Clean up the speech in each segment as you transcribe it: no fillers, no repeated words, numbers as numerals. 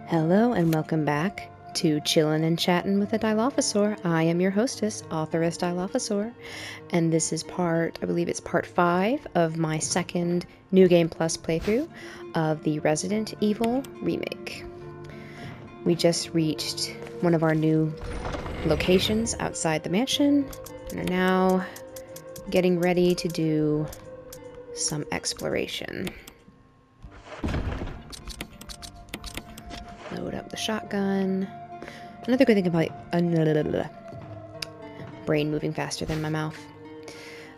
Hello and welcome back to Chillin' and Chattin' with a Dilophosaur. I am your hostess, Authoress Dilophosaur, and this is I believe it's part 5 of my second New Game Plus playthrough of the Resident Evil Remake. We just reached one of our new locations outside the mansion and are now getting ready to do some exploration. Load up the shotgun. Another good thing about brain moving faster than my mouth.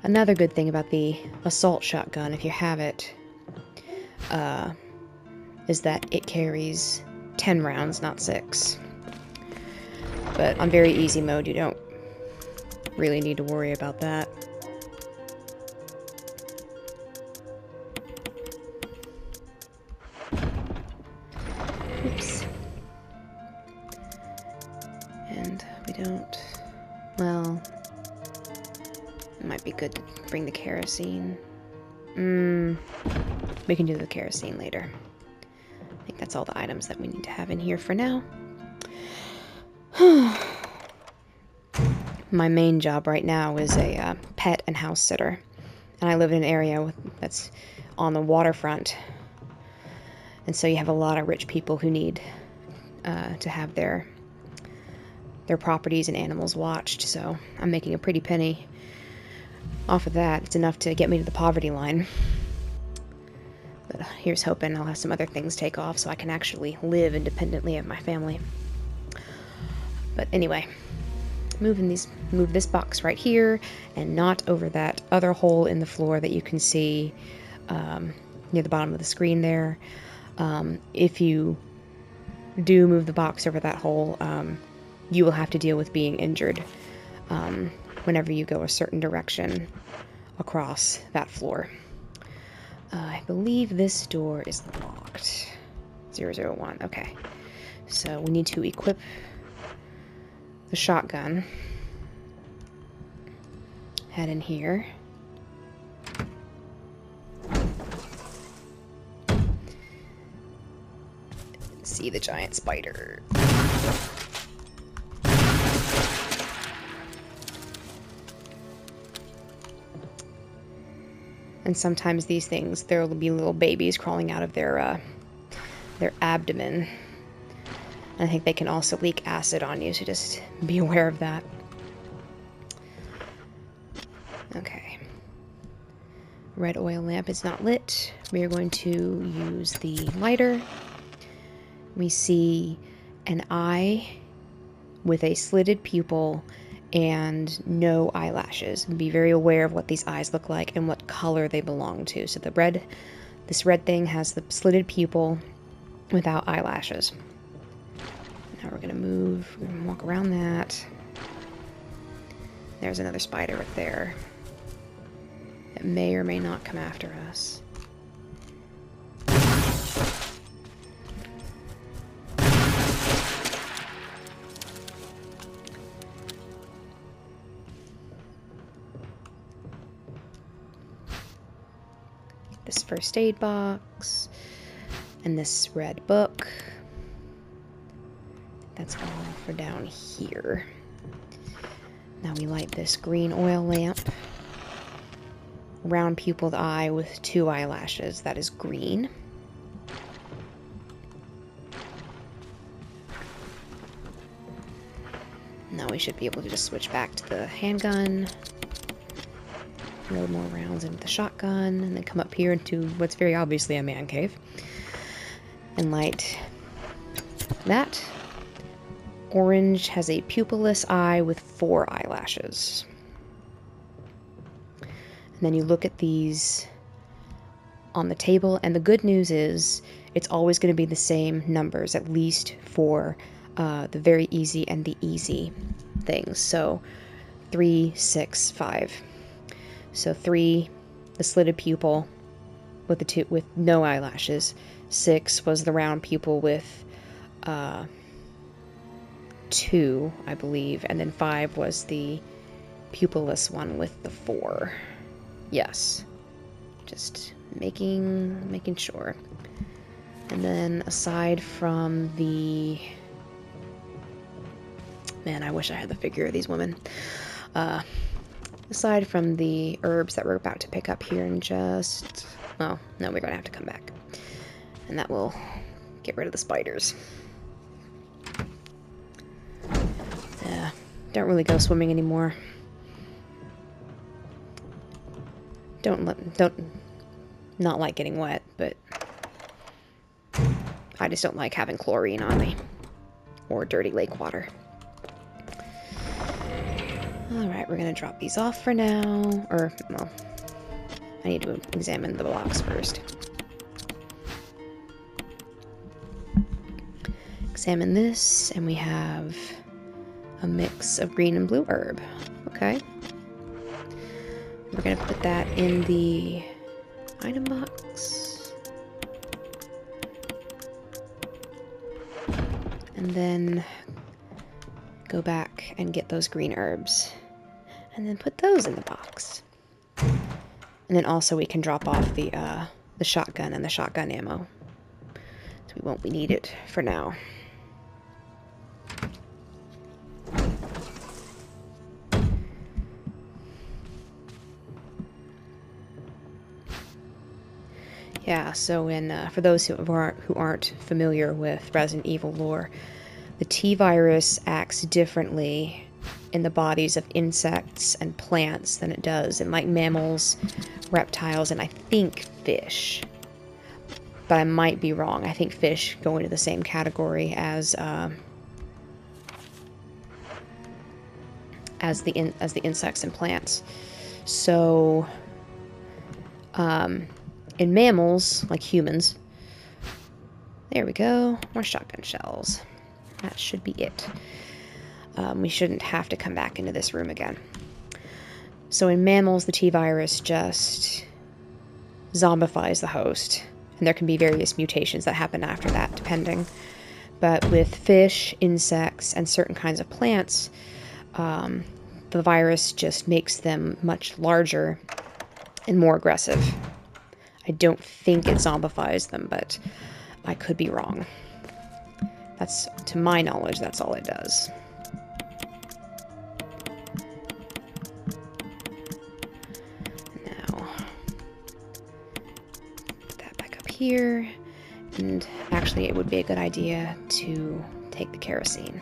Another good thing about the assault shotgun, if you have it, is that it carries 10 rounds, not 6. But on very easy mode, you don't really need to worry about that. Oops. And we don't... Well... It might be good to bring the kerosene. We can do the kerosene later. I think that's all the items that we need to have in here for now. My main job right now is a pet and house sitter. And I live in an area that's on the waterfront. And so you have a lot of rich people who need to have their properties and animals watched. So I'm making a pretty penny off of that. It's enough to get me to the poverty line. But here's hoping I'll have some other things take off so I can actually live independently of my family. But anyway, move this box right here and not over that other hole in the floor that you can see near the bottom of the screen there. If you do move the box over that hole, you will have to deal with being injured whenever you go a certain direction across that floor. I believe this door is locked. 001, okay. So we need to equip the shotgun. Head in here. See the giant spider. And sometimes these things, there will be little babies crawling out of their abdomen. I think they can also leak acid on you, so just be aware of that. Okay. Red oil lamp is not lit. We are going to use the lighter. We see an eye with a slitted pupil and no eyelashes. Be very aware of what these eyes look like and what color they belong to. So this red thing has the slitted pupil without eyelashes. Now we're gonna walk around that. There's another spider right there. It may or may not come after us. This first aid box, and this red book. That's all for down here. Now we light this green oil lamp. Round pupiled eye with 2 eyelashes. That is green. Now we should be able to just switch back to the handgun. Load more rounds into the shotgun, and then come up here into what's very obviously a man cave. And light that. Orange has a pupilless eye with 4 eyelashes. And then you look at these on the table, and the good news is it's always going to be the same numbers, at least for the very easy and the easy things. So 3, 6, 5. So 3, the slitted pupil with no eyelashes. 6 was the round pupil with 2, I believe, and then 5 was the pupilless one with the 4. Yes. Just making sure. And then aside from the... Man, I wish I had the figure of these women. Aside from the herbs that we're about to pick up here in just... Well, no, we're going to have to come back. And that will get rid of the spiders. Yeah, don't really go swimming anymore. Not like getting wet, but I just don't like having chlorine on me. Or dirty lake water. Alright, we're gonna drop these off for now. Or, well, I need to examine the box first. Examine this, and we have a mix of green and blue herb. Okay. We're gonna put that in the item box. And then go back and get those green herbs. And then put those in the box. And then also we can drop off the shotgun and the shotgun ammo. So we won't need it for now. Yeah, so for those who aren't familiar with Resident Evil lore, the T-virus acts differently in the bodies of insects and plants than it does in, like, mammals, reptiles, and I think fish. But I might be wrong. I think fish go into the same category as the insects and plants. So, in mammals, like humans, there we go, more shotgun shells. That should be it. We shouldn't have to come back into this room again. So in mammals, the T-virus just zombifies the host, and there can be various mutations that happen after that, depending. But with fish, insects, and certain kinds of plants, the virus just makes them much larger and more aggressive. I don't think it zombifies them, but I could be wrong. That's, to my knowledge, that's all it does. Now, put that back up here, and actually it would be a good idea to take the kerosene.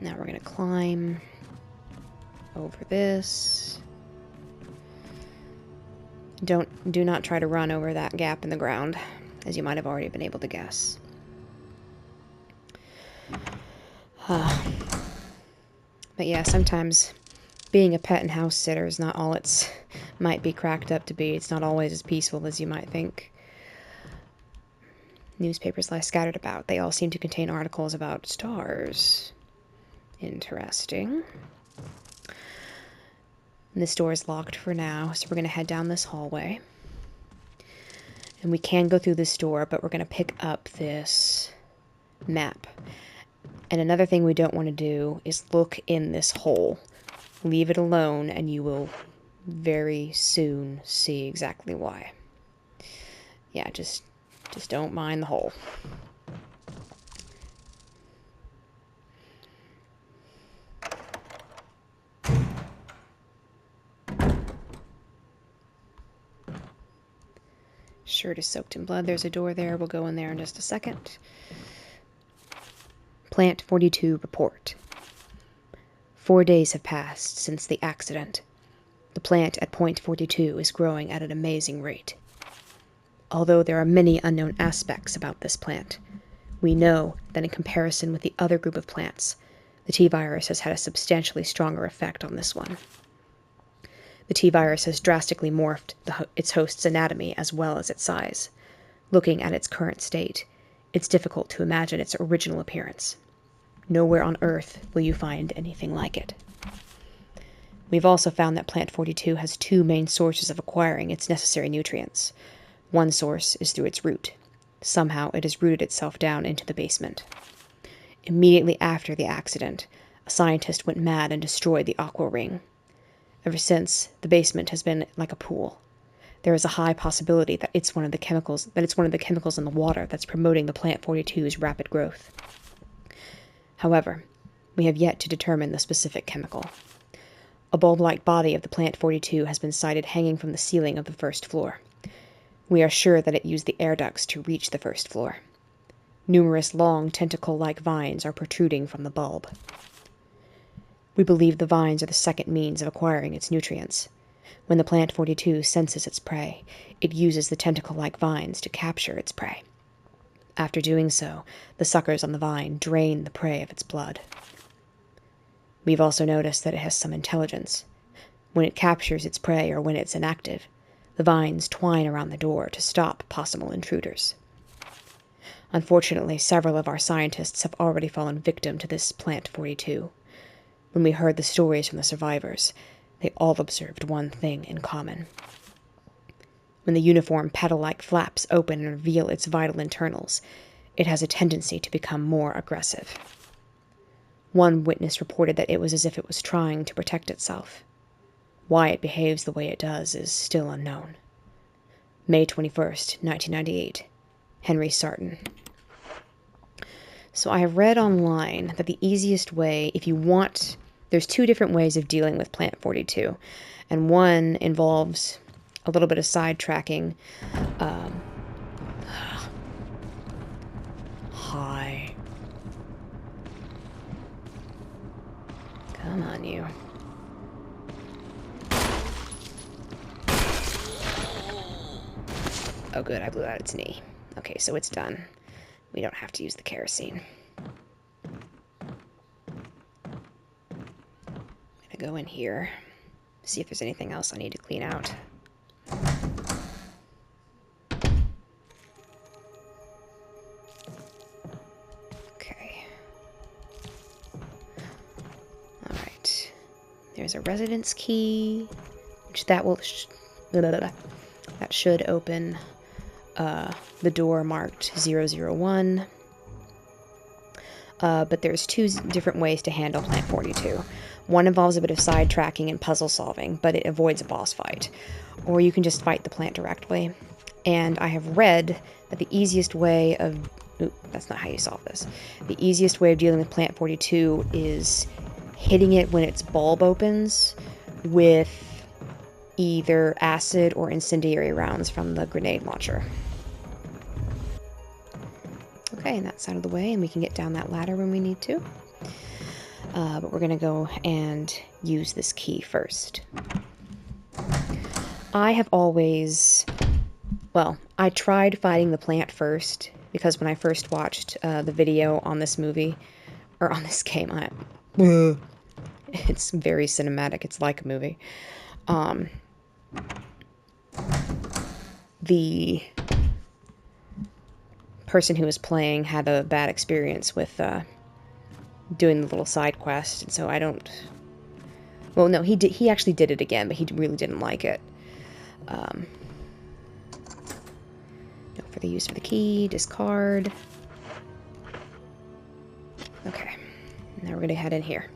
Now we're going to climb over this. Do not try to run over that gap in the ground, as you might have already been able to guess. But yeah, sometimes being a pet and house sitter is not all it's might be cracked up to be. It's not always as peaceful as you might think. Newspapers lie scattered about. They all seem to contain articles about stars. Interesting. And this door is locked for now, so we're going to head down this hallway. And we can go through this door, but we're going to pick up this map. And another thing we don't want to do is look in this hole. Leave it alone, and you will very soon see exactly why. Yeah, just don't mind the hole. Shirt is soaked in blood. There's a door there. We'll go in there in just a second. Plant 42 report. 4 days have passed since the accident. The plant at point 42 is growing at an amazing rate. Although there are many unknown aspects about this plant, we know that in comparison with the other group of plants, the T-virus has had a substantially stronger effect on this one. The T-virus has drastically morphed its host's anatomy as well as its size. Looking at its current state, it's difficult to imagine its original appearance. Nowhere on Earth will you find anything like it. We've also found that Plant 42 has two main sources of acquiring its necessary nutrients. One source is through its root. Somehow it has rooted itself down into the basement. Immediately after the accident, a scientist went mad and destroyed the aqua ring. Ever since, the basement has been like a pool. There is a high possibility that it's one of the chemicals in the water that's promoting the Plant 42's rapid growth. However, we have yet to determine the specific chemical. A bulb-like body of the Plant 42 has been sighted hanging from the ceiling of the first floor. We are sure that it used the air ducts to reach the first floor. Numerous long, tentacle-like vines are protruding from the bulb. We believe the vines are the second means of acquiring its nutrients. When the Plant 42 senses its prey, it uses the tentacle-like vines to capture its prey. After doing so, the suckers on the vine drain the prey of its blood. We've also noticed that it has some intelligence. When it captures its prey or when it's inactive, the vines twine around the door to stop possible intruders. Unfortunately, several of our scientists have already fallen victim to this Plant 42. When we heard the stories from the survivors, they all observed one thing in common. When the uniform petal-like flaps open and reveal its vital internals, it has a tendency to become more aggressive. One witness reported that it was as if it was trying to protect itself. Why it behaves the way it does is still unknown. May 21st, 1998. Henry Sarton. So I have read online that the easiest way, there's two different ways of dealing with Plant 42, and one involves a little bit of sidetracking. Hi. Come on, you. Oh good, I blew out its knee. Okay, so it's done. We don't have to use the kerosene. I'm gonna go in here, see if there's anything else I need to clean out. Okay. Alright. There's a residence key, which that should open the door marked 001. But there's two different ways to handle Plant 42. One involves a bit of sidetracking and puzzle solving, but it avoids a boss fight. Or you can just fight the plant directly. And I have read that the easiest way of... Ooh, that's not how you solve this. The easiest way of dealing with Plant 42 is hitting it when its bulb opens with either acid or incendiary rounds from the grenade launcher. Okay, and that's out of the way, and we can get down that ladder when we need to. But we're going to go and use this key first. I have always... Well, I tried fighting the plant first, because when I first watched the video on this movie, or on this game, it's very cinematic, it's like a movie. The person who was playing had a bad experience with doing the little side quest, and so I don't... Well, no, he actually did it again, but he really didn't like it. No further use for the key, discard. Okay, now we're gonna head in here.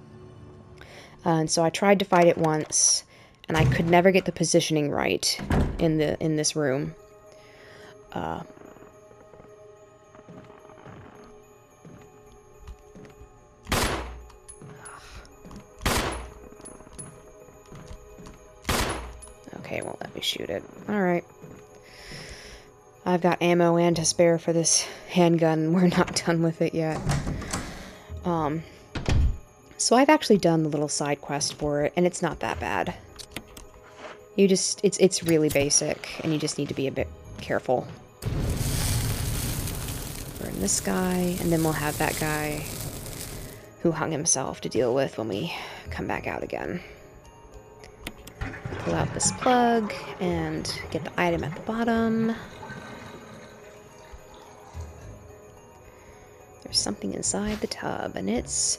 And so I tried to fight it once, and I could never get the positioning right in this room. Okay, it won't let me shoot it. Alright. I've got ammo and to spare for this handgun. We're not done with it yet. So I've actually done the little side quest for it, and it's not that bad. You just... It's really basic, and you just need to be a bit careful. Burn this guy, and then we'll have that guy who hung himself to deal with when we come back out again. Pull out this plug, and get the item at the bottom. There's something inside the tub, and it's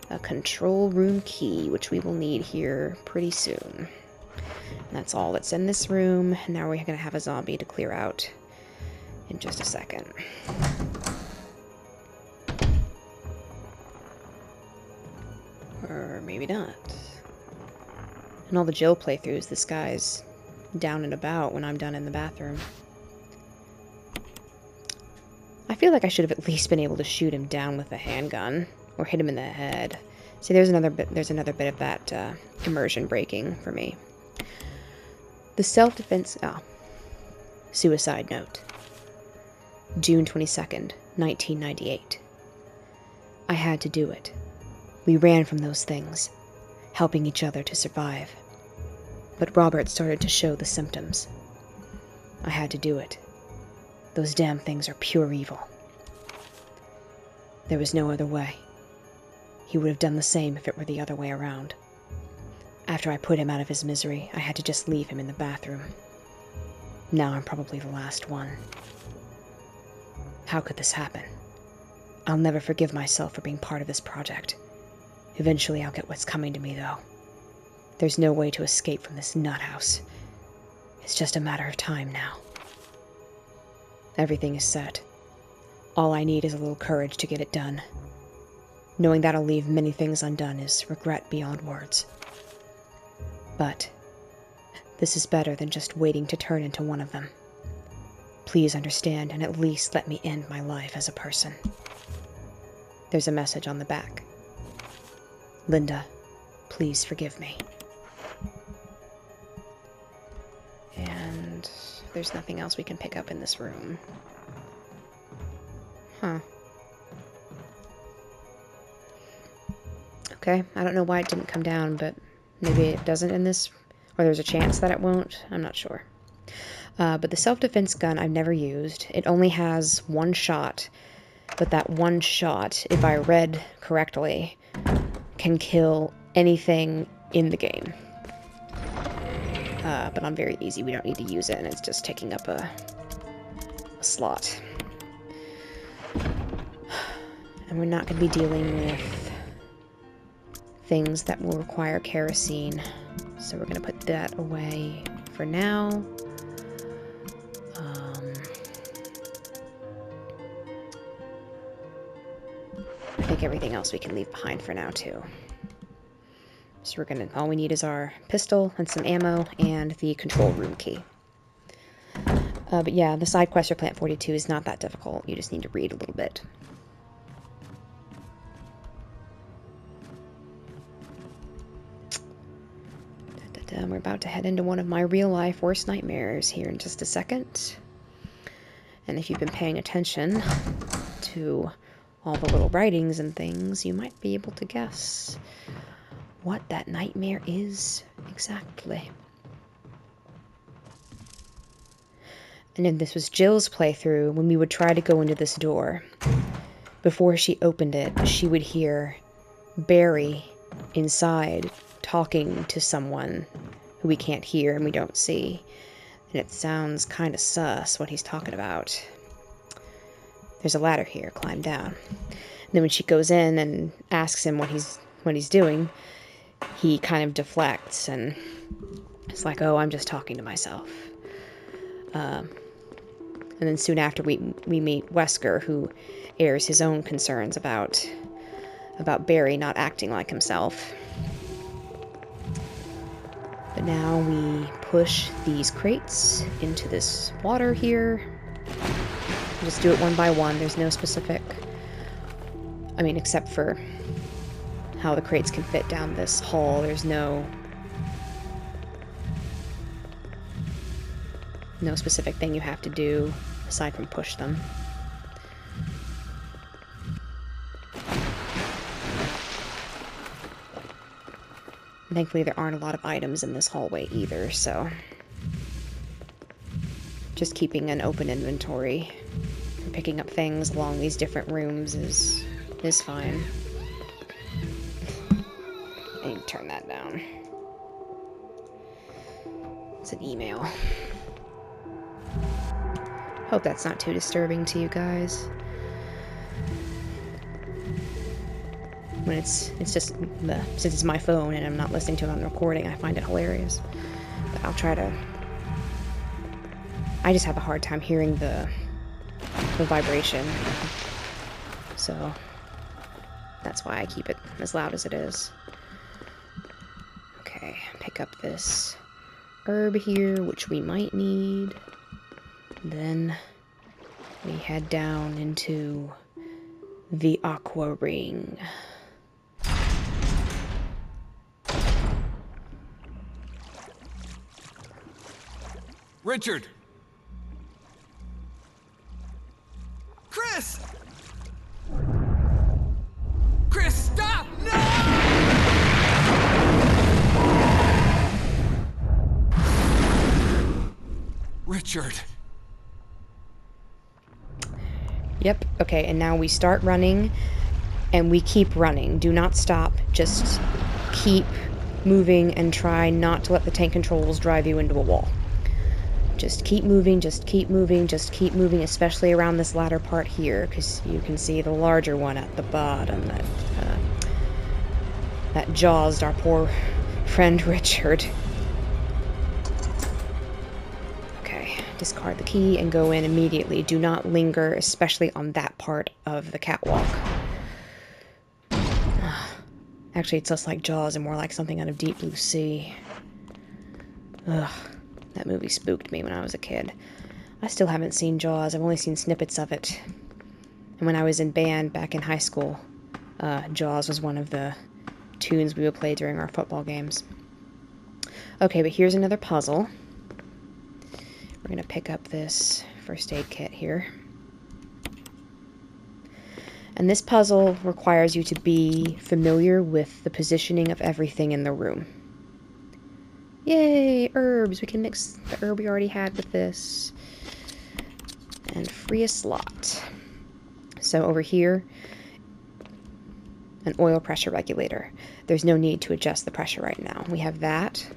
a control room key, which we will need here pretty soon. And that's all that's in this room. Now we're going to have a zombie to clear out in just a second. Or maybe not. In all the Jill playthroughs, this guy's down and about when I'm done in the bathroom. I feel like I should have at least been able to shoot him down with a handgun, or hit him in the head. See, there's another bit of that immersion breaking for me. The self-defense... Oh. Suicide note. June 22nd, 1998. I had to do it. We ran from those things, helping each other to survive. But Robert started to show the symptoms. I had to do it. Those damn things are pure evil. There was no other way. He would have done the same if it were the other way around. After I put him out of his misery, I had to just leave him in the bathroom. Now I'm probably the last one. How could this happen? I'll never forgive myself for being part of this project. Eventually I'll get what's coming to me, though. There's no way to escape from this nut house. It's just a matter of time now. Everything is set. All I need is a little courage to get it done. Knowing that I'll leave many things undone is regret beyond words. But this is better than just waiting to turn into one of them. Please understand and at least let me end my life as a person. There's a message on the back. Linda, please forgive me. And there's nothing else we can pick up in this room. Huh. Okay, I don't know why it didn't come down, but maybe it doesn't in this, or there's a chance that it won't. I'm not sure. But the self-defense gun I've never used. It only has one shot, but that one shot, if I read correctly, can kill anything in the game. But on very easy, we don't need to use it, and it's just taking up a slot. And we're not going to be dealing with things that will require kerosene, so we're going to put that away for now. I think everything else we can leave behind for now, too. So we're gonna, all we need is our pistol and some ammo and the control room key. But yeah, the side quest for Plant 42 is not that difficult. You just need to read a little bit. We're about to head into one of my real-life worst nightmares here in just a second. And if you've been paying attention to all the little writings and things, you might be able to guess what that nightmare is exactly. And then this was Jill's playthrough when we would try to go into this door. Before she opened it, she would hear Barry inside talking to someone who we can't hear and we don't see. And it sounds kind of sus what he's talking about. There's a ladder here, climb down. And then when she goes in and asks him what he's doing, he kind of deflects and it's like, oh, I'm just talking to myself. And then soon after we meet Wesker, who airs his own concerns about Barry not acting like himself. But now we push these crates into this water here. Just do it one by one. There's no specific... I mean, except for how the crates can fit down this hall. There's no specific thing you have to do aside from push them. Thankfully, there aren't a lot of items in this hallway either, so just keeping an open inventory and picking up things along these different rooms is fine. I need to turn that down. It's an email. Hope that's not too disturbing to you guys. When it's just since it's my phone and I'm not listening to it on the recording, I find it hilarious. But I'll try to. I just have a hard time hearing the vibration. So That's why I keep it as loud as it is. Okay, pick up this herb here, which we might need. Then we head down into the aqua ring. Richard! Chris! Chris, stop! No! Richard. Yep, okay, and now we start running, and we keep running. Do not stop, just keep moving and try not to let the tank controls drive you into a wall. Just keep moving, just keep moving, just keep moving, especially around this latter part here, because you can see the larger one at the bottom that jawsed our poor friend Richard. Okay, discard the key and go in immediately. Do not linger, especially on that part of the catwalk. Actually, it's less like Jaws and more like something out of Deep Blue Sea. Ugh. That movie spooked me when I was a kid. I still haven't seen Jaws. I've only seen snippets of it. And when I was in band back in high school, Jaws was one of the tunes we would play during our football games. Okay, but here's another puzzle. We're going to pick up this first aid kit here. And this puzzle requires you to be familiar with the positioning of everything in the room. Yay, herbs! We can mix the herb we already had with this. And free a slot. So over here, an oil pressure regulator. There's no need to adjust the pressure right now. We have that.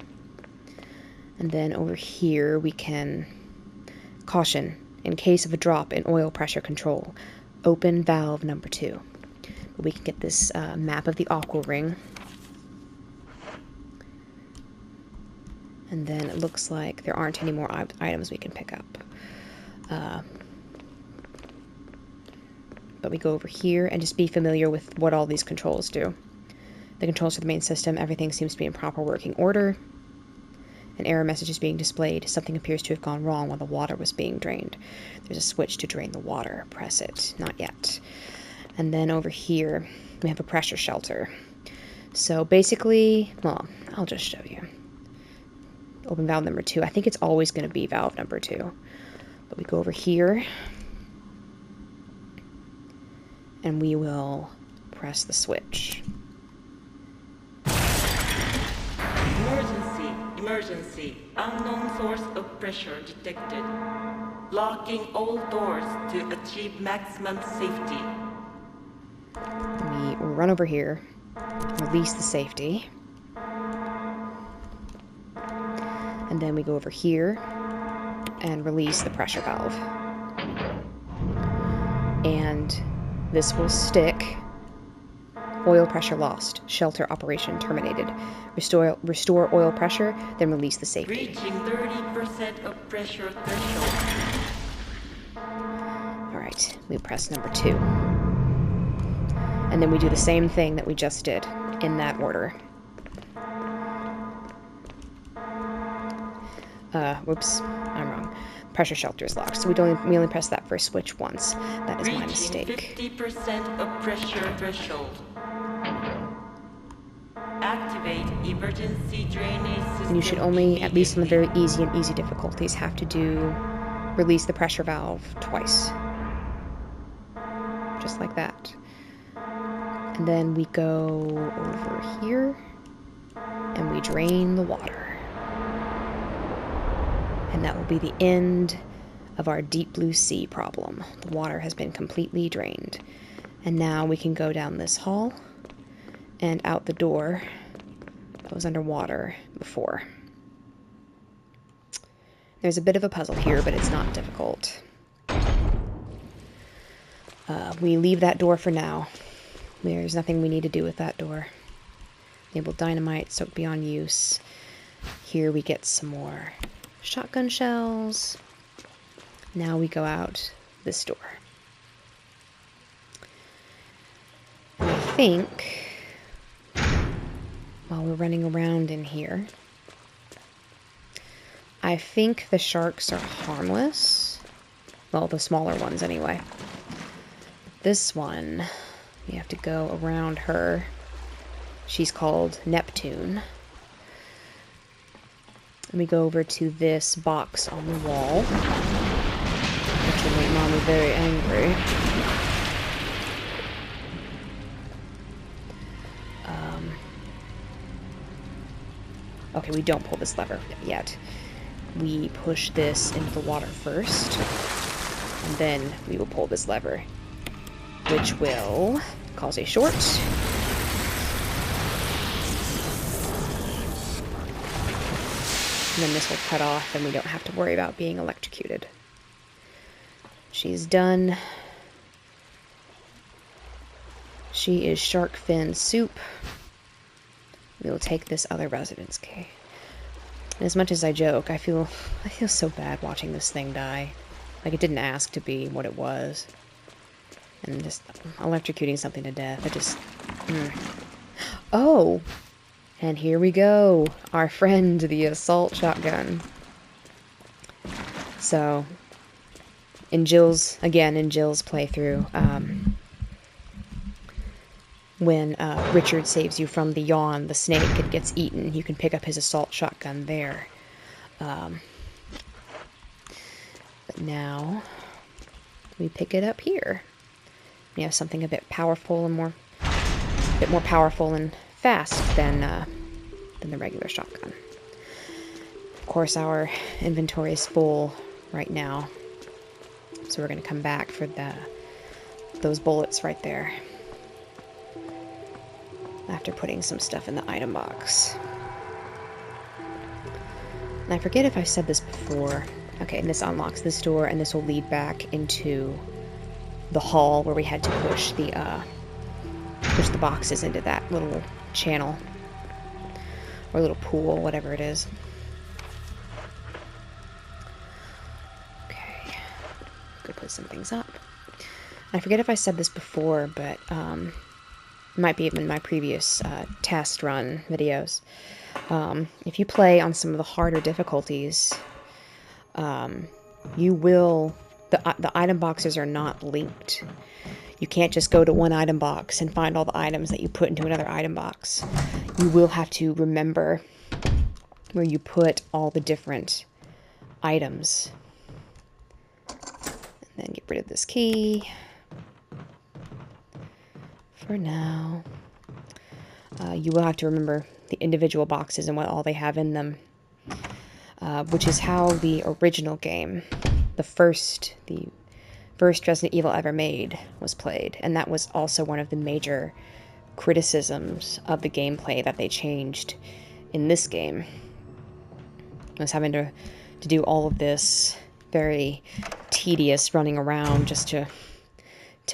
And then over here we can, caution, in case of a drop in oil pressure control, open valve number 2. But we can get this map of the aqua ring. And then it looks like there aren't any more items we can pick up. But we go over here and just be familiar with what all these controls do. The controls for the main system, everything seems to be in proper working order. An error message is being displayed. Something appears to have gone wrong while the water was being drained. There's a switch to drain the water. Press it. Not yet. And then over here, we have a pressure shelter. So basically, well, I'll just show you. Open valve number 2. I think it's always going to be valve number 2. But we go over here. And we will press the switch. Emergency, emergency. Unknown source of pressure detected. Locking all doors to achieve maximum safety. We run over here. Release the safety. And then we go over here and release the pressure valve. And this will stick. Oil pressure lost. Shelter operation terminated. Restore oil pressure, then release the safety. Reaching 30% of pressure threshold. Alright, we press number 2. And then we do the same thing that we just did, in that order. Whoops, I'm wrong. Pressure shelter is locked, so we only press that first switch once. That is my mistake. 50% of pressure threshold. Activate emergency drainage system. And you should only, at least on the very easy and easy difficulties, have to release the pressure valve twice. Just like that. And then we go over here, and we drain the water. And that will be the end of our Deep Blue Sea problem. The water has been completely drained. And now we can go down this hall and out the door that was underwater before. There's a bit of a puzzle here, but it's not difficult. We leave that door for now. There's nothing we need to do with that door. Enable dynamite, soak beyond use. Here we get some more shotgun shells. Now we go out this door. I think, while we're running around in here, I think the sharks are harmless. Well, the smaller ones anyway. This one, you have to go around her. She's called Neptune. And we go over to this box on the wall, which will make Mommy very angry. Okay, we don't pull this lever yet. We push this into the water first, and then we will pull this lever, which will cause a short. And then this will cut off, and we don't have to worry about being electrocuted. She's done. She is shark fin soup. We will take this other residence key. And as much as I joke, I feel so bad watching this thing die. Like, it didn't ask to be what it was. And just electrocuting something to death. It just... Oh! And here we go. Our friend, the assault shotgun. So, in Jill's playthrough, when Richard saves you from the yawn, the snake, and gets eaten, you can pick up his assault shotgun there. But now, we pick it up here. We have something a bit powerful and a bit more powerful and fast than the regular shotgun. Of course, our inventory is full right now, so we're going to come back for those bullets right there, after putting some stuff in the item box. And I forget if I said this before. Okay, and this unlocks this door, and this will lead back into the hall where we had to push the boxes into that little channel, or little pool, whatever it is. Okay, go put some things up. I forget if I said this before, but it might be in my previous test run videos. If you play on some of the harder difficulties, you will... The item boxes are not linked. You can't just go to one item box and find all the items that you put into another item box. You will have to remember where you put all the different items. And then get rid of this key. For now. You will have to remember the individual boxes and what all they have in them. Which is how the original game, the first Resident Evil ever made, was played. And that was also one of the major criticisms of the gameplay that they changed in this game. Was having to do all of this very tedious running around just to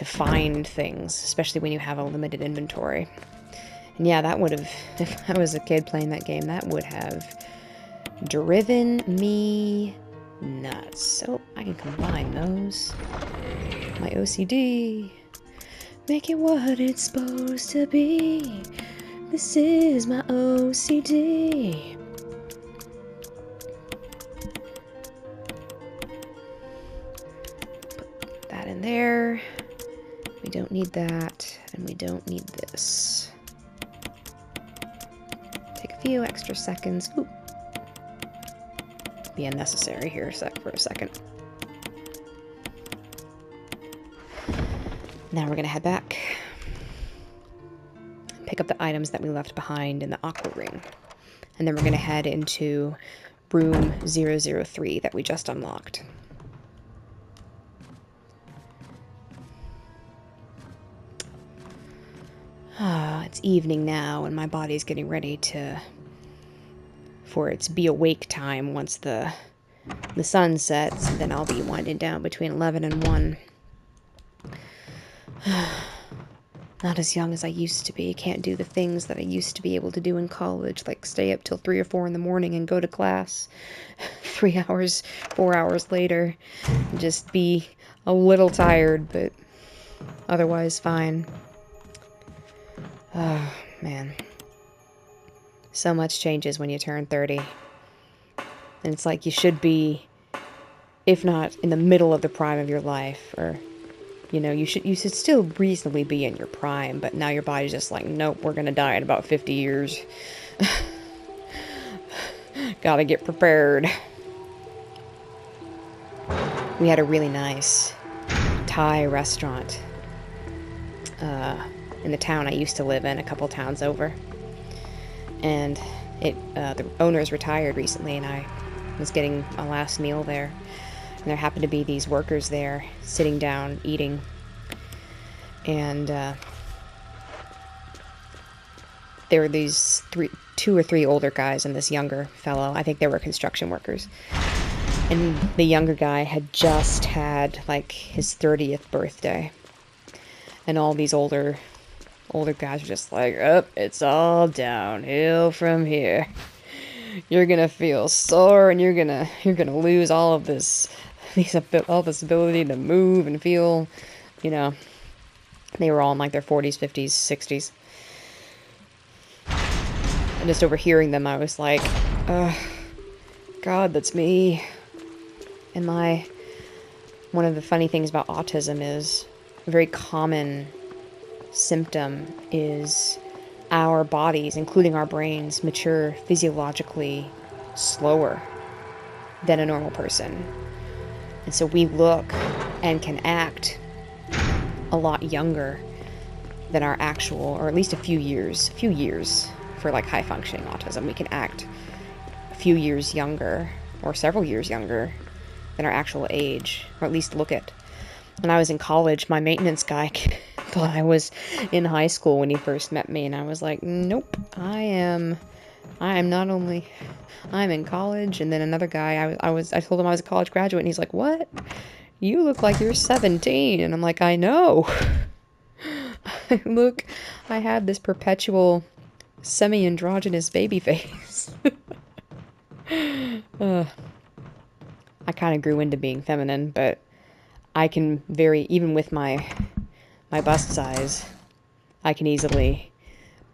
find things, especially when you have a limited inventory. And yeah, that would have, if I was a kid playing that game, that would have driven me nuts. So I can combine those. My OCD. Make it what it's supposed to be. This is my OCD. Put that in there. We don't need that, and we don't need this. Take a few extra seconds. Ooh. Be unnecessary here for a second. Now we're gonna head back. Pick up the items that we left behind in the aqua ring. And then we're gonna head into room 003 that we just unlocked. It's evening now, and my body's getting ready for its be awake time once the sun sets, and then I'll be winding down between 11 and 1. Not as young as I used to be. Can't do the things that I used to be able to do in college, like stay up till 3 or 4 in the morning and go to class 3 hours, 4 hours later, and just be a little tired, but otherwise fine. Oh, man. So much changes when you turn 30. And it's like you should be, if not in the middle of the prime of your life, or, you know, you should still reasonably be in your prime, but now your body's just like, nope, we're gonna die in about 50 years. Gotta get prepared. We had a really nice Thai restaurant in the town I used to live in, a couple towns over. And the owners retired recently, and I was getting a last meal there. And there happened to be these workers there, sitting down, eating. And there were these two or three older guys and this younger fellow. I think they were construction workers. And the younger guy had just had, like, his 30th birthday. And all these older guys were just like, oh, it's all downhill from here. You're gonna feel sore, and you're gonna lose all this ability to move and feel, you know. They were all in like their 40s, 50s, 60s. And just overhearing them, I was like, God, that's me. And one of the funny things about autism is a very common symptom is our bodies, including our brains, mature physiologically slower than a normal person. And so we look and can act a lot younger than our actual, or at least a few years for like high functioning autism. We can act a few years younger, or several years younger than our actual age, or at least look it. When I was in college, my maintenance guy thought I was in high school when he first met me, and I was like, nope, I'm in college. And then another guy, I told him I was a college graduate, and he's like, what? You look like you're 17. And I'm like, I know. Look, I have this perpetual semi-androgynous baby face. I kind of grew into being feminine, but I can even with my bust size, I can easily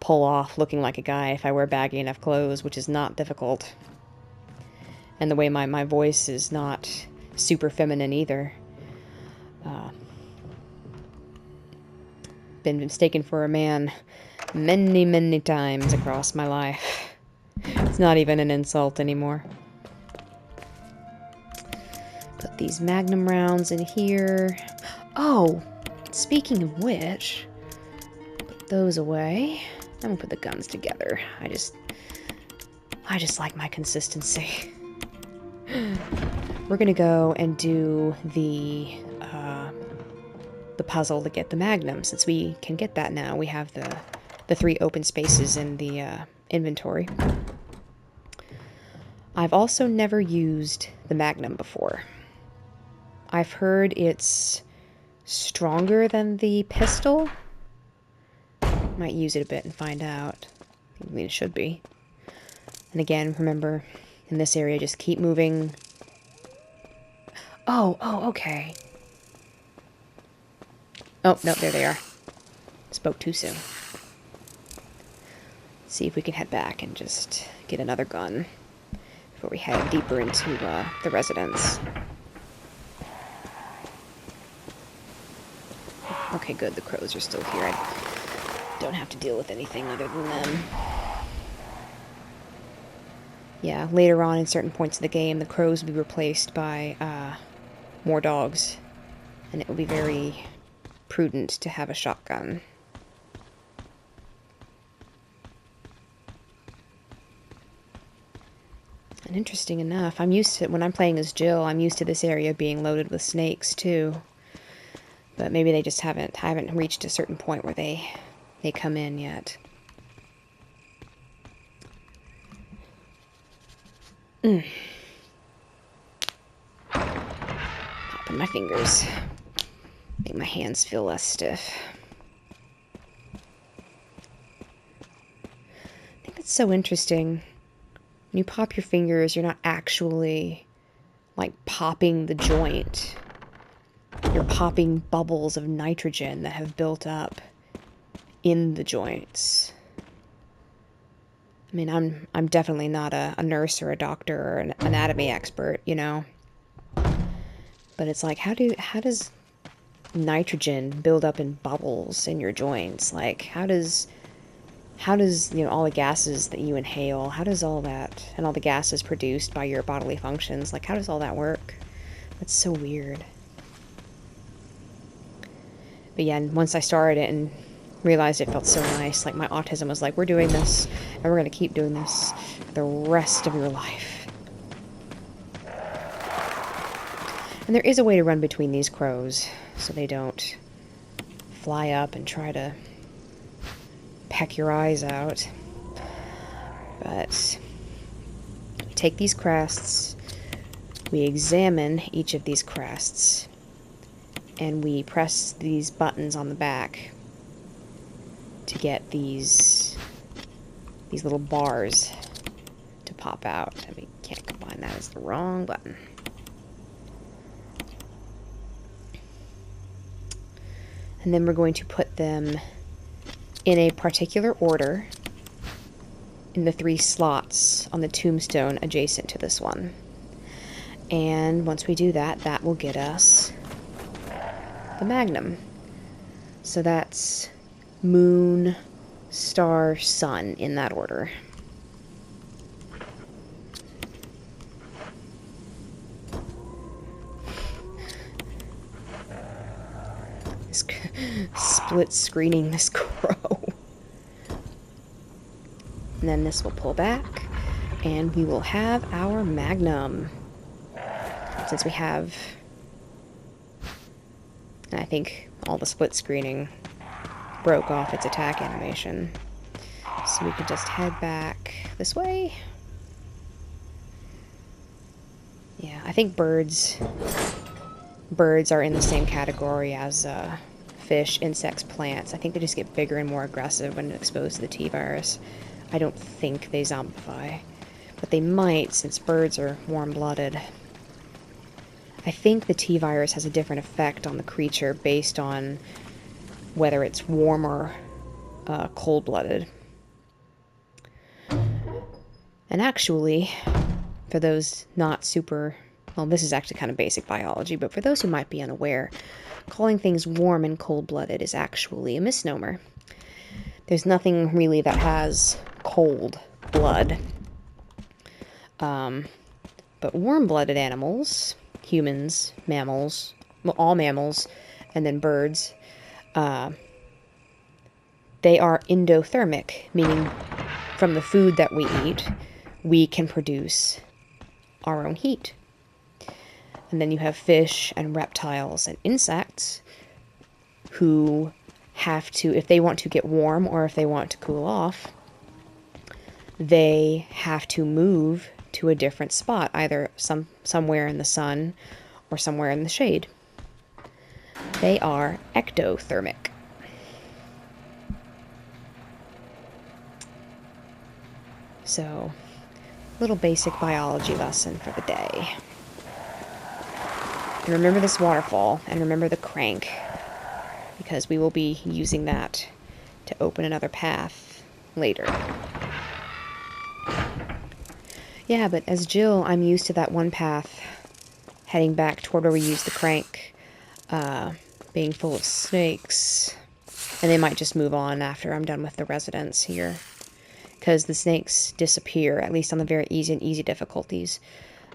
pull off looking like a guy if I wear baggy enough clothes, which is not difficult. And the way my voice is not super feminine either. Been mistaken for a man many, many times across my life. It's not even an insult anymore. Put these magnum rounds in here. Oh, speaking of which, put those away. I'm gonna put the guns together. I just like my consistency. We're gonna go and do the puzzle to get the magnum. Since we can get that now, we have the 3 open spaces in the inventory. I've also never used the magnum before. I've heard it's stronger than the pistol. Might use it a bit and find out. I mean, it should be. And again, remember, in this area, just keep moving. Oh, okay. Oh, no, there they are. Spoke too soon. Let's see if we can head back and just get another gun before we head deeper into the residence. Okay, good. The crows are still here. I don't have to deal with anything other than them. Yeah, later on in certain points of the game, the crows will be replaced by more dogs. And it will be very prudent to have a shotgun. And interesting enough, I'm used to, when I'm playing as Jill, I'm used to this area being loaded with snakes too. But maybe they just haven't reached a certain point where they come in yet. Popping my fingers. Make my hands feel less stiff. I think that's so interesting. When you pop your fingers, you're not actually, like, popping the joint. You're popping bubbles of nitrogen that have built up in the joints. I mean, I'm definitely not a nurse or a doctor or an anatomy expert, you know. But it's like, how does nitrogen build up in bubbles in your joints? Like, how does, you know, all the gases that you inhale, how does all that, and all the gases produced by your bodily functions, like, how does all that work? That's so weird. But yeah, and once I started it and realized it felt so nice, like, my autism was like, we're doing this, and we're gonna keep doing this for the rest of your life. And there is a way to run between these crows, so they don't fly up and try to peck your eyes out. But we take these crests, we examine each of these crests, and we press these buttons on the back to get these little bars to pop out. And we can't combine that, as the wrong button. And then we're going to put them in a particular order in the 3 slots on the tombstone adjacent to this one. And once we do that, that will get us the magnum. So that's moon, star, sun in that order. Split screening this crow. And then this will pull back, and we will have our magnum. Since we have, and I think all the split screening broke off its attack animation. So we can just head back this way. Yeah, I think birds are in the same category as fish, insects, plants. I think they just get bigger and more aggressive when exposed to the T-virus. I don't think they zombify, but they might, since birds are warm-blooded. I think the T-virus has a different effect on the creature based on whether it's warm or cold-blooded. And actually, for those not super... Well, this is actually kind of basic biology, but for those who might be unaware, calling things warm and cold-blooded is actually a misnomer. There's nothing really that has cold blood. But warm-blooded animals, humans, mammals, well, all mammals, and then birds, they are endothermic, meaning from the food that we eat, we can produce our own heat. And then you have fish and reptiles and insects who have to, if they want to get warm or if they want to cool off, they have to move to a different spot, either somewhere in the sun or somewhere in the shade. They are ectothermic. So, little basic biology lesson for the day. And remember this waterfall, and remember the crank, because we will be using that to open another path later. Yeah, but as Jill, I'm used to that one path heading back toward where we used the crank, being full of snakes. And they might just move on after I'm done with the residents here, because the snakes disappear, at least on the very easy difficulties,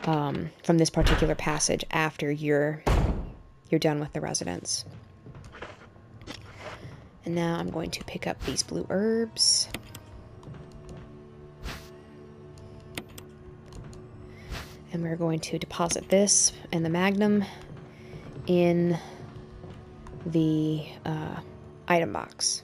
from this particular passage after you're done with the residents. And now I'm going to pick up these blue herbs. And we're going to deposit this and the magnum in the item box.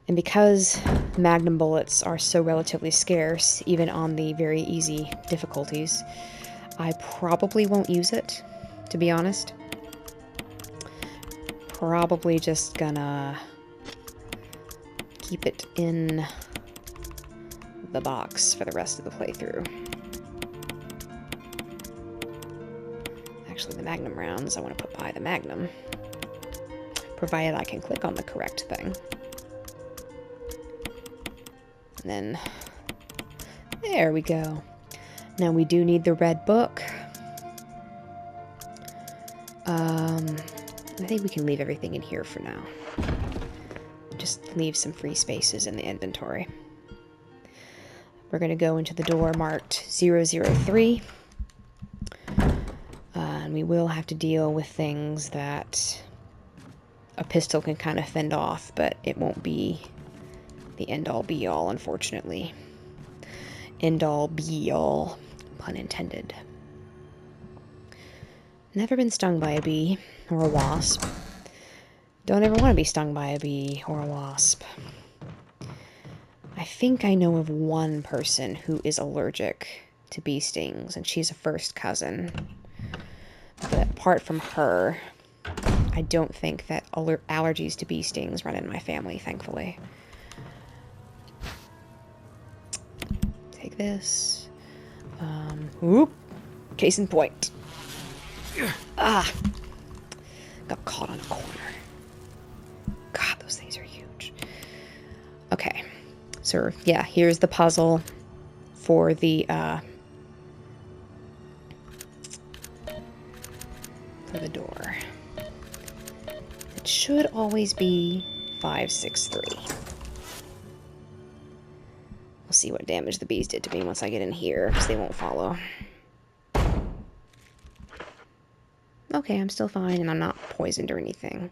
And because magnum bullets are so relatively scarce, even on the very easy difficulties, I probably won't use it, to be honest. Probably just gonna keep it in the box for the rest of the playthrough. Actually, the magnum rounds I want to put by the magnum. provided I can click on the correct thing. And then, there we go. Now we do need the red book. I think we can leave everything in here for now. Just leave some free spaces in the inventory. We're going to go into the door marked 003. And we will have to deal with things that a pistol can kind of fend off, but it won't be the end-all be-all, unfortunately. End-all be-all, pun intended. Never been stung by a bee or a wasp. Don't ever want to be stung by a bee or a wasp. I think I know of one person who is allergic to bee stings, and she's a first cousin. But apart from her, I don't think that allergies to bee stings run in my family, thankfully. Take this. Whoop! Case in point. Ah! Got caught on a corner. God, those things are huge. Okay. So, yeah, here's the puzzle for the, door. It should always be 563. We'll see what damage the bees did to me once I get in here, because they won't follow. Okay, I'm still fine, and I'm not poisoned or anything.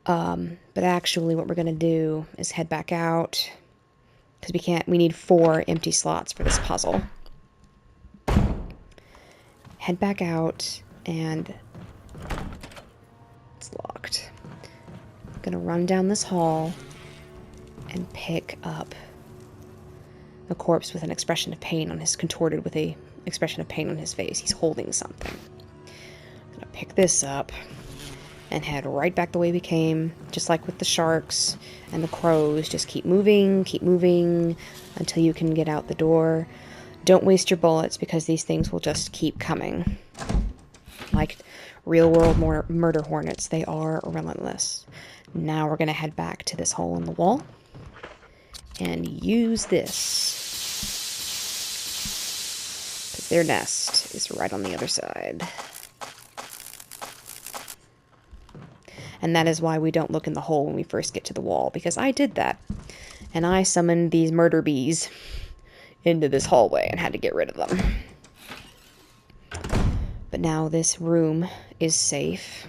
But actually what we're going to do is head back out, because we need 4 empty slots for this puzzle. Head back out, and it's locked. I'm going to run down this hall and pick up the corpse with an expression of pain on his, contorted with a expression of pain on his face. He's holding something. I'm going to pick this up and head right back the way we came, just like with the sharks and the crows. Just keep moving until you can get out the door. Don't waste your bullets, because these things will just keep coming. Like real-world murder hornets, they are relentless. Now we're going to head back to this hole in the wall and use this, because their nest is right on the other side. And that is why we don't look in the hole when we first get to the wall, because I did that. And I summoned these murder bees into this hallway and had to get rid of them. But now this room is safe.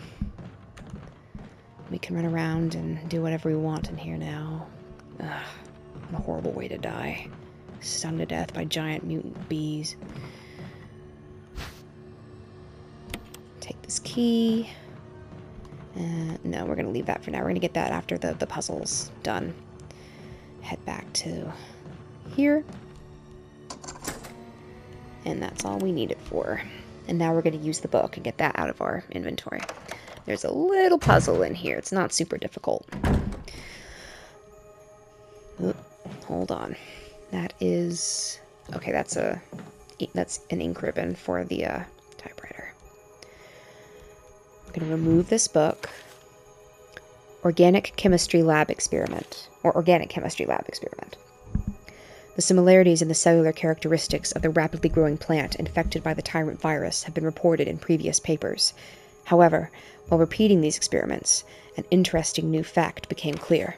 We can run around and do whatever we want in here now. Ugh, what a horrible way to die. Stung to death by giant mutant bees. Take this key. No, we're going to leave that for now. We're going to get that after the puzzle's done. Head back to here. And that's all we need it for. And now we're going to use the book and get that out of our inventory. There's a little puzzle in here. It's not super difficult. Oop, hold on. That is... Okay, that's an ink ribbon for the typewriter. I'm going to remove this book. Organic chemistry lab experiment. Or organic chemistry lab experiment. The similarities in the cellular characteristics of the rapidly growing plant infected by the tyrant virus have been reported in previous papers. However, while repeating these experiments, an interesting new fact became clear.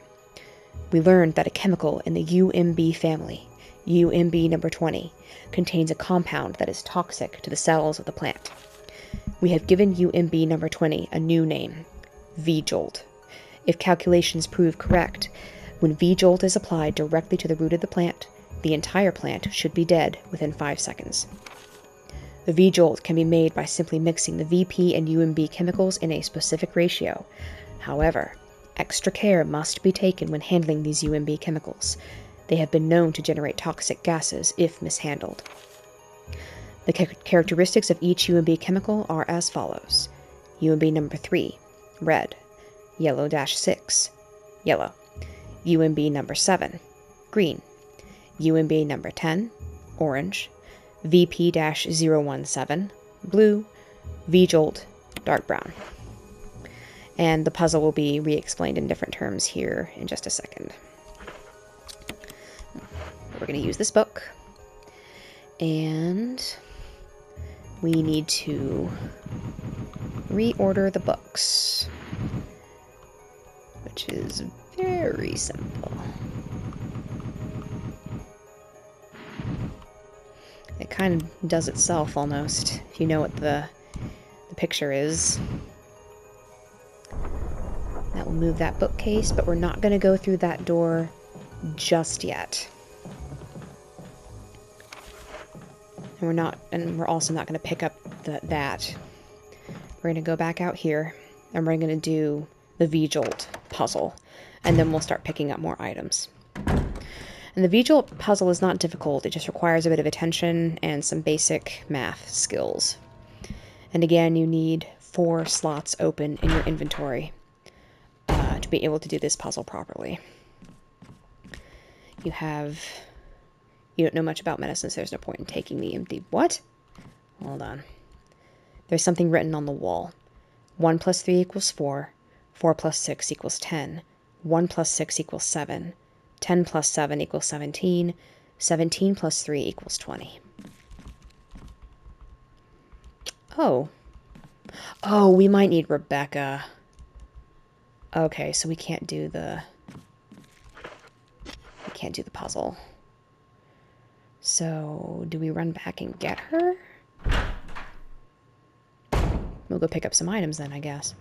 We learned that a chemical in the UMB family, UMB number 20, contains a compound that is toxic to the cells of the plant. We have given UMB number 20 a new name, V-Jolt. If calculations prove correct, when V-Jolt is applied directly to the root of the plant, the entire plant should be dead within 5 seconds. The V-Jolt can be made by simply mixing the VP and UMB chemicals in a specific ratio. However, extra care must be taken when handling these UMB chemicals. They have been known to generate toxic gases if mishandled. The characteristics of each UMB chemical are as follows. UMB number 3, red. Yellow-6, yellow. UMB number 7, green. UMB number 10, orange. VP-017, blue. V-Jolt, dark brown. And the puzzle will be re-explained in different terms here in just a second. We're going to use this book. And we need to reorder the books, which is very simple. It kind of does itself almost, if you know what the picture is. That will move that bookcase, but we're not going to go through that door just yet. And we're also not going to pick up that. We're going to go back out here, and we're going to do the V-Jolt puzzle, and then we'll start picking up more items. And the V-Jolt puzzle is not difficult, it just requires a bit of attention and some basic math skills. And again, you need 4 slots open in your inventory to be able to do this puzzle properly. You don't know much about medicines, there's no point in taking the empty... What? Hold on. There's something written on the wall. 1 plus 3 equals 4. 4 plus 6 equals 10. 1 plus 6 equals 7. 10 plus 7 equals 17. 17 plus 3 equals 20. Oh. Oh, we might need Rebecca. Okay, so we can't do the puzzle. So, do we run back and get her? We'll go pick up some items then, I guess.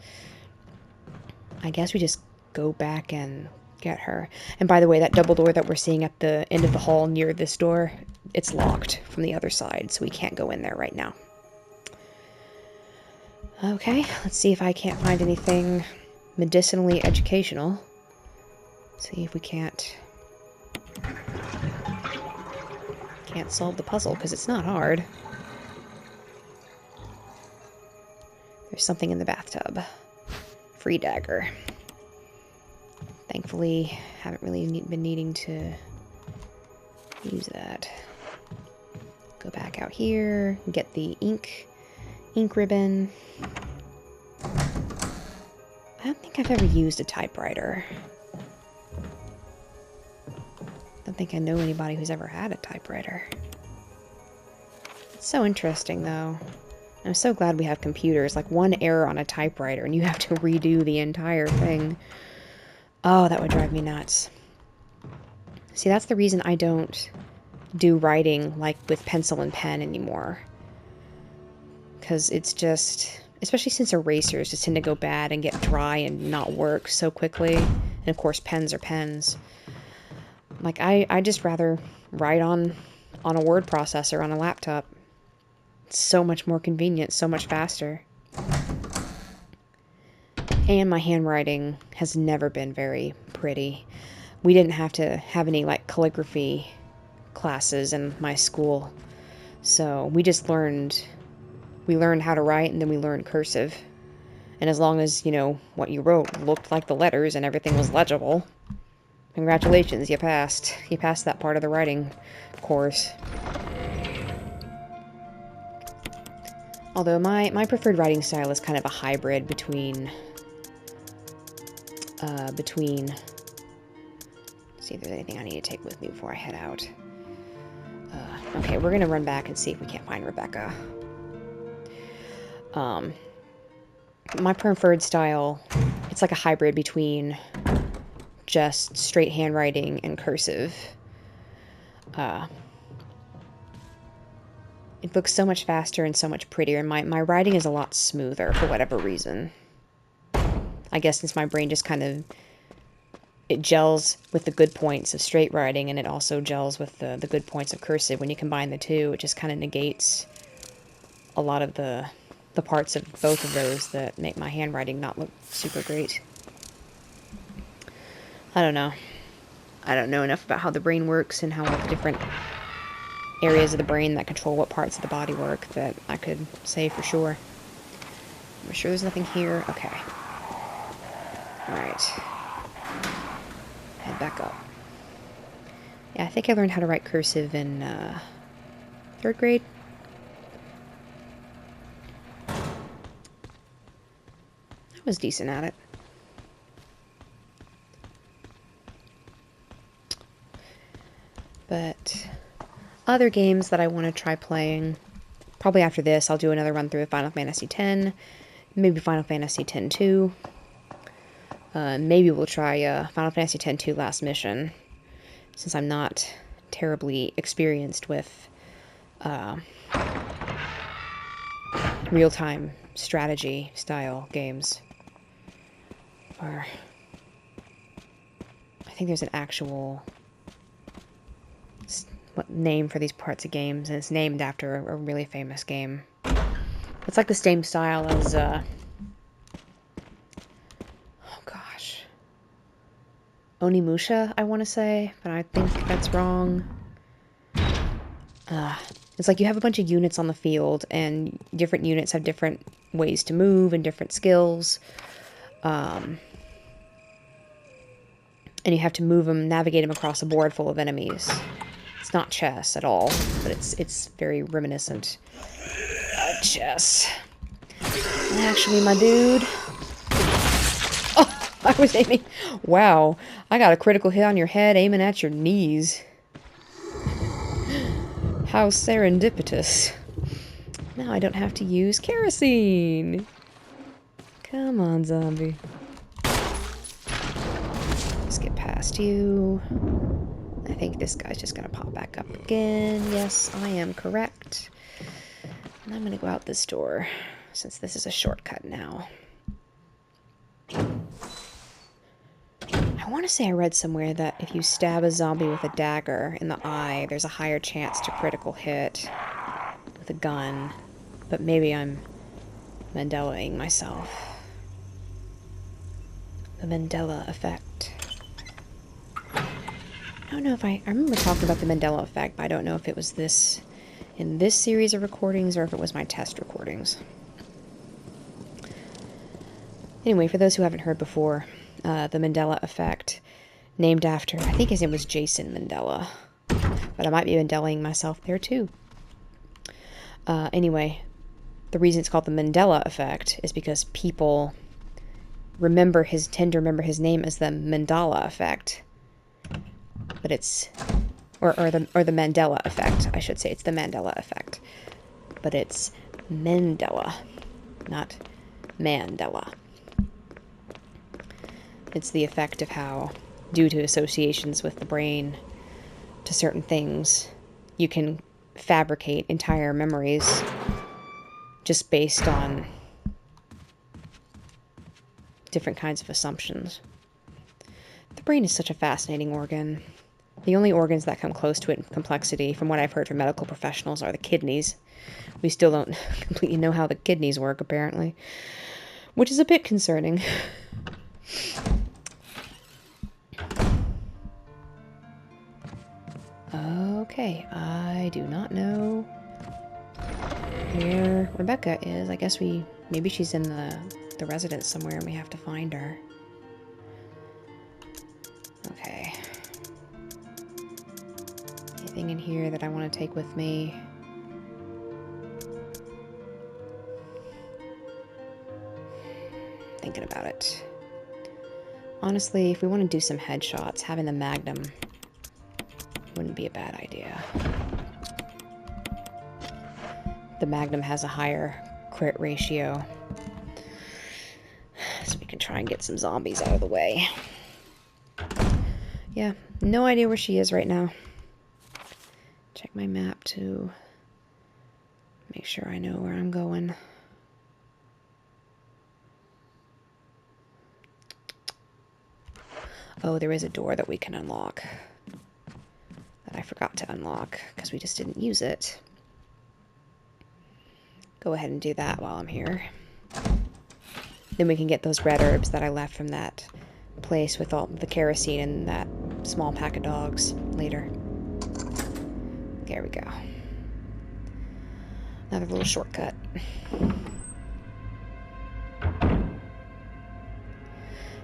I guess we just go back and get her. And by the way, that double door that we're seeing at the end of the hall near this door, it's locked from the other side, so we can't go in there right now. Okay, let's see if I can't find anything medicinally educational. See if we can't solve the puzzle, because it's not hard. There's something in the bathtub. Free dagger. Thankfully, haven't really been needing to use that. Go back out here, get the ink ribbon. I don't think I've ever used a typewriter. I don't think I know anybody who's ever had a typewriter. It's so interesting, though. I'm so glad we have computers. Like, one error on a typewriter and you have to redo the entire thing. Oh, that would drive me nuts. See, that's the reason I don't do writing, like, with pencil and pen anymore. Because it's just... Especially since erasers just tend to go bad and get dry and not work so quickly. And, of course, pens are pens. Like, I just rather write on a word processor on a laptop. It's so much more convenient, so much faster. And my handwriting has never been very pretty. We didn't have to have any, like, calligraphy classes in my school. So we just learned how to write, and then we learned cursive. And as long as, you know, what you wrote looked like the letters and everything was legible, congratulations, you passed. You passed that part of the writing course. Although my preferred writing style is kind of a hybrid between... Let's see if there's anything I need to take with me before I head out. Okay, we're gonna run back and see if we can't find Rebecca. My preferred style, it's like a hybrid between just straight handwriting and cursive. It looks so much faster and so much prettier, and my writing is a lot smoother for whatever reason. I guess since my brain just kind of, it gels with the good points of straight writing, and it also gels with the good points of cursive. When you combine the two, it just kind of negates a lot of the parts of both of those that make my handwriting not look super great. I don't know. I don't know enough about how the brain works and how all the different areas of the brain that control what parts of the body work that I could say for sure. I'm sure there's nothing here. Okay. Alright. Head back up. Yeah, I think I learned how to write cursive in 3rd grade. I was decent at it. But other games that I want to try playing, probably after this, I'll do another run through of Final Fantasy X, maybe Final Fantasy X-2. Maybe we'll try Final Fantasy X-2 Last Mission, since I'm not terribly experienced with real-time strategy style games. Or I think there's an actual name for these parts of games, and it's named after a really famous game. It's like the same style as oh gosh, Onimusha, I want to say, but I think that's wrong. It's like you have a bunch of units on the field, and different units have different ways to move and different skills. And you have to move them, navigate them across a board full of enemies. It's not chess at all, but it's very reminiscent of chess. Actually, my dude. Oh, I was aiming. Wow, I got a critical hit on your head aiming at your knees. How serendipitous. Now I don't have to use kerosene. Come on, zombie. Let's get past you. I think this guy's just gonna pop back up again. Yes, I am correct. And I'm gonna go out this door, since this is a shortcut now. I want to say I read somewhere that if you stab a zombie with a dagger in the eye, there's a higher chance to critical hit with a gun. But maybe I'm Mandela-ing myself. The Mandela effect. I don't know if I remember talking about the Mandela effect, but I don't know if it was this in this series of recordings or if it was my test recordings. Anyway, for those who haven't heard before, the Mandela effect, named after, I think his name was Jason Mandela, but I might be Mandela-ing myself there too. Anyway, the reason it's called the Mandela effect is because people tend to remember his name as the Mandela effect. But it's, or the Mandela effect, I should say. It's the Mandela effect. But it's Mandela, not Mandela. It's the effect of how, due to associations with the brain to certain things, you can fabricate entire memories just based on different kinds of assumptions. The brain is such a fascinating organ. The only organs that come close to it in complexity, from what I've heard from medical professionals, are the kidneys. We still don't completely know how the kidneys work, apparently, which is a bit concerning. Okay, I do not know where Rebecca is. I guess maybe she's in the residence somewhere and we have to find her. Okay. Anything in here that I want to take with me? Thinking about it. Honestly, if we want to do some headshots, having the Magnum wouldn't be a bad idea. The Magnum has a higher crit ratio, so we can try and get some zombies out of the way. Yeah, no idea where she is right now. Check my map to make sure I know where I'm going. Oh, there is a door that we can unlock that I forgot to unlock because we just didn't use it. Go ahead and do that while I'm here. Then we can get those red herbs that I left from that place with all the kerosene and that small pack of dogs later. There we go. Another little shortcut.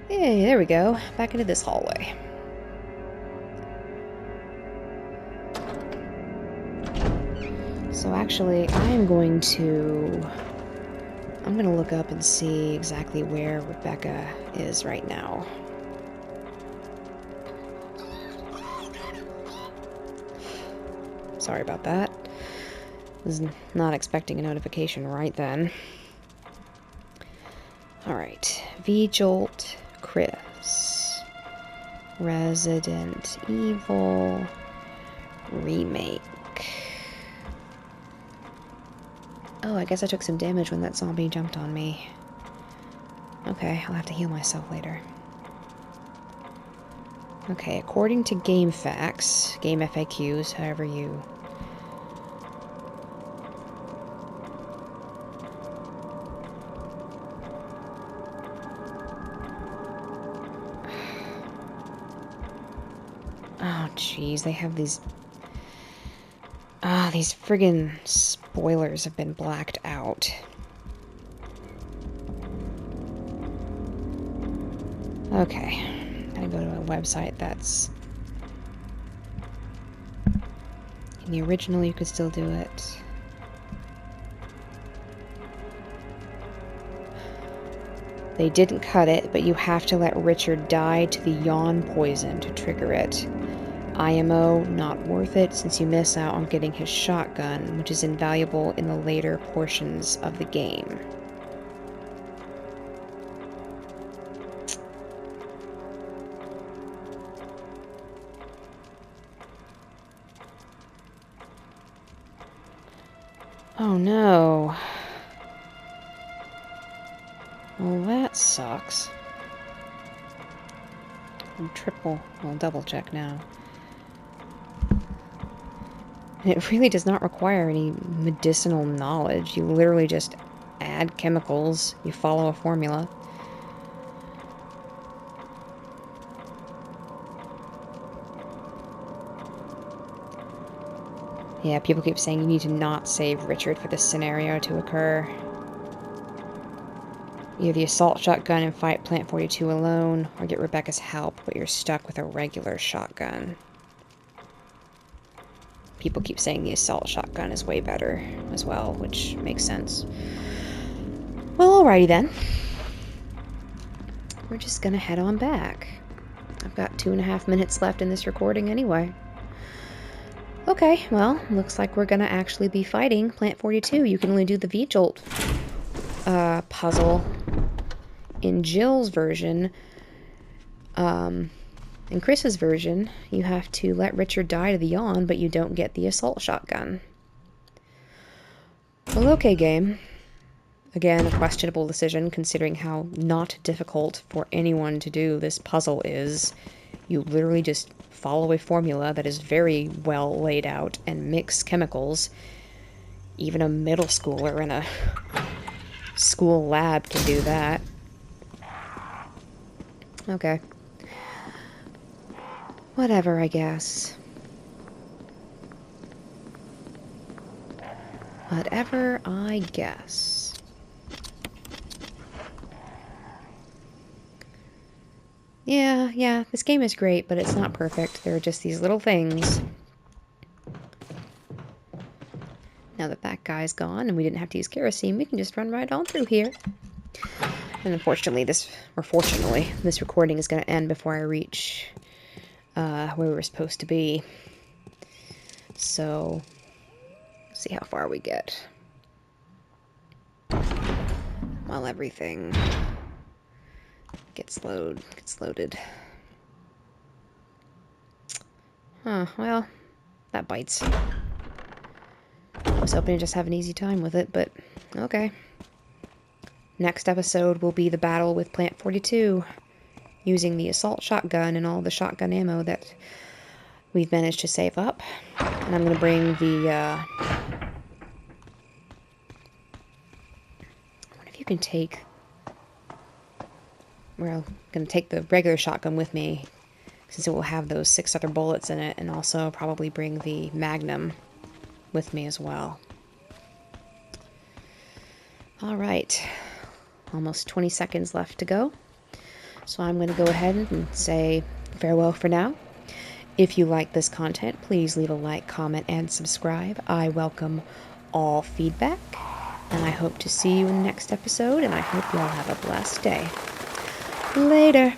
Hey, there we go. Back into this hallway. So actually, I'm going to look up and see exactly where Rebecca is right now. Sorry about that. Was not expecting a notification right then. Alright. V-Jolt Chris. Resident Evil Remake. Oh, I guess I took some damage when that zombie jumped on me. Okay, I'll have to heal myself later. Okay, according to Game Facts, Game FAQs, however you... Oh, jeez, they have these... Ah, these friggin' spoilers have been blacked out. Okay. I go to a website that's... In the original, you could still do it. They didn't cut it, but you have to let Richard die to the yawn poison to trigger it. IMO, not worth it since you miss out on getting his shotgun, which is invaluable in the later portions of the game. Oh no. Well, that sucks. I'll double check now. And it really does not require any medicinal knowledge. You literally just add chemicals, you follow a formula. Yeah, people keep saying you need to not save Richard for this scenario to occur. Either the assault shotgun and fight Plant 42 alone, or get Rebecca's help, but you're stuck with a regular shotgun. People keep saying the assault shotgun is way better as well, which makes sense. Well, alrighty then. We're just gonna head on back. I've got 2.5 minutes left in this recording anyway. Okay, well, looks like we're gonna actually be fighting Plant 42. You can only do the V-Jolt puzzle. In Jill's version, in Chris's version, you have to let Richard die to the yawn, but you don't get the assault shotgun. Well, okay, game. Again, a questionable decision considering how not difficult for anyone to do this puzzle is. You literally just follow a formula that is very well laid out and mix chemicals. Even a middle schooler in a school lab can do that. Okay. Whatever, I guess. Whatever, I guess. Yeah, this game is great, but it's not perfect. There are just these little things. Now that that guy's gone and we didn't have to use kerosene, we can just run right on through here. And unfortunately, fortunately, this recording is going to end before I reach where we were supposed to be. So, let's see how far we get. While everything gets loaded. Huh, well, that bites. I was hoping to just have an easy time with it, but okay. Next episode will be the battle with Plant 42, using the assault shotgun and all the shotgun ammo that we've managed to save up. And I'm going to bring the, I wonder if you can take, well, I'm going to take the regular shotgun with me, since it will have those 6 other bullets in it, and also probably bring the Magnum with me as well. Alright. Almost 20 seconds left to go. So I'm going to go ahead and say farewell for now. If you like this content, please leave a like, comment, and subscribe. I welcome all feedback. And I hope to see you in the next episode, and I hope you all have a blessed day. Later.